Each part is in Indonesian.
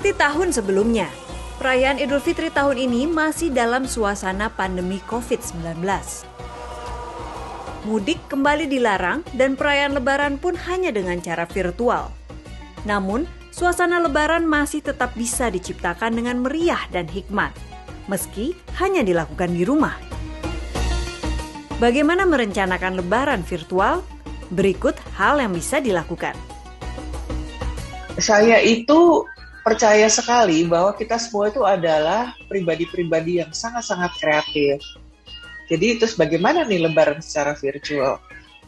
Seperti tahun sebelumnya, perayaan Idul Fitri tahun ini masih dalam suasana pandemi COVID-19. Mudik kembali dilarang dan perayaan Lebaran pun hanya dengan cara virtual. Namun, suasana Lebaran masih tetap bisa diciptakan dengan meriah dan hikmat, meski hanya dilakukan di rumah. Bagaimana merencanakan Lebaran virtual? Berikut hal yang bisa dilakukan. Saya itu percaya sekali bahwa kita semua itu adalah pribadi-pribadi yang sangat-sangat kreatif. Jadi terus bagaimana nih Lebaran secara virtual?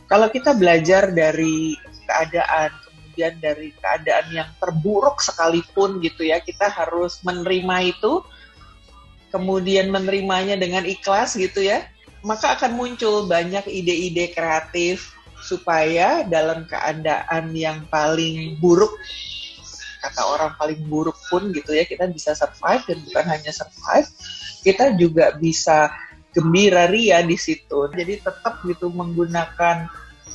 Kalau kita belajar dari keadaan, kemudian dari keadaan yang terburuk sekalipun gitu ya, kita harus menerima itu, kemudian menerimanya dengan ikhlas gitu ya, maka akan muncul banyak ide-ide kreatif supaya dalam keadaan yang paling buruk, kata orang paling buruk pun gitu ya, kita bisa survive, dan bukan hanya survive, kita juga bisa gembira ria di situ. Jadi tetap gitu menggunakan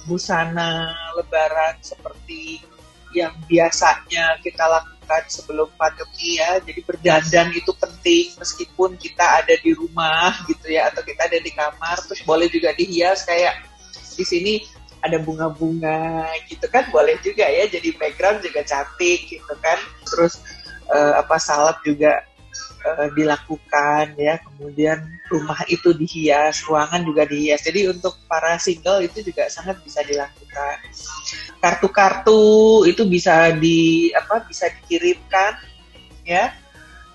busana Lebaran seperti yang biasanya kita lakukan sebelum pandemi ya. Jadi berdandan itu penting meskipun kita ada di rumah gitu ya, atau kita ada di kamar. Terus boleh juga dihias kayak di sini ada bunga-bunga gitu kan, boleh juga ya, jadi background juga cantik gitu kan. Terus salad juga dilakukan ya, kemudian rumah itu dihias, ruangan juga dihias. Jadi untuk para single itu juga sangat bisa dilakukan. Kartu-kartu itu bisa dikirimkan ya,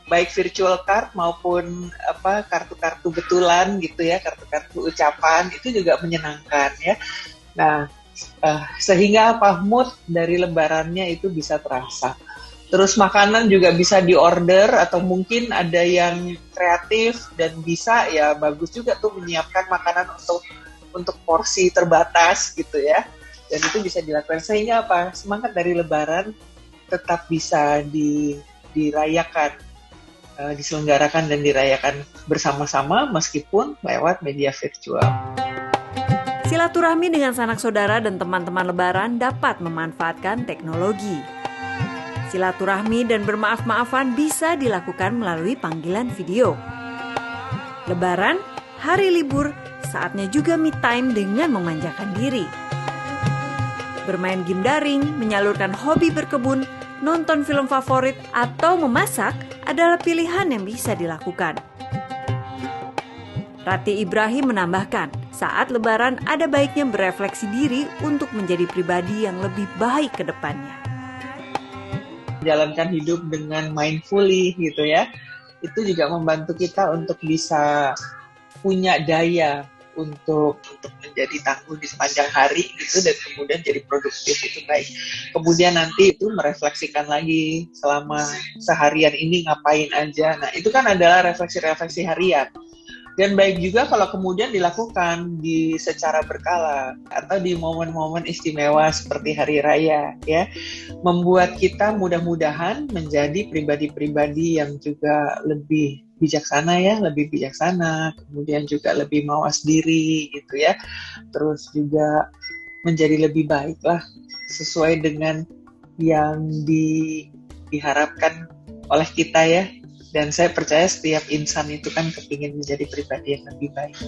baik virtual card maupun kartu-kartu betulan gitu ya, kartu-kartu ucapan itu juga menyenangkan ya. Nah, sehingga mood dari Lebarannya itu bisa terasa. Terus makanan juga bisa diorder, atau mungkin ada yang kreatif dan bisa ya, bagus juga tuh menyiapkan makanan untuk porsi terbatas gitu ya. Dan itu bisa dilakukan sehingga semangat dari Lebaran tetap bisa dirayakan, diselenggarakan dan dirayakan bersama-sama meskipun lewat media virtual. Silaturahmi dengan sanak saudara dan teman-teman Lebaran dapat memanfaatkan teknologi. Silaturahmi dan bermaaf-maafan bisa dilakukan melalui panggilan video. Lebaran, hari libur, saatnya juga me time dengan memanjakan diri. Bermain game daring, menyalurkan hobi berkebun, nonton film favorit, atau memasak adalah pilihan yang bisa dilakukan. Rati Ibrahim menambahkan, saat Lebaran ada baiknya berefleksi diri untuk menjadi pribadi yang lebih baik ke depannya. Jalankan hidup dengan mindfully gitu ya, itu juga membantu kita untuk bisa punya daya untuk menjadi tangguh di sepanjang hari gitu, dan kemudian jadi produktif itu baik. Kemudian nanti itu merefleksikan lagi selama seharian ini ngapain aja. Nah itu kan adalah refleksi-refleksi harian. Dan baik juga kalau kemudian dilakukan secara berkala atau di momen-momen istimewa seperti hari raya ya, membuat kita mudah-mudahan menjadi pribadi-pribadi yang juga lebih bijaksana, kemudian juga lebih mawas diri gitu ya, terus juga menjadi lebih baik lah sesuai dengan yang diharapkan oleh kita ya. Dan saya percaya setiap insan itu kan kepingin menjadi pribadi yang lebih baik.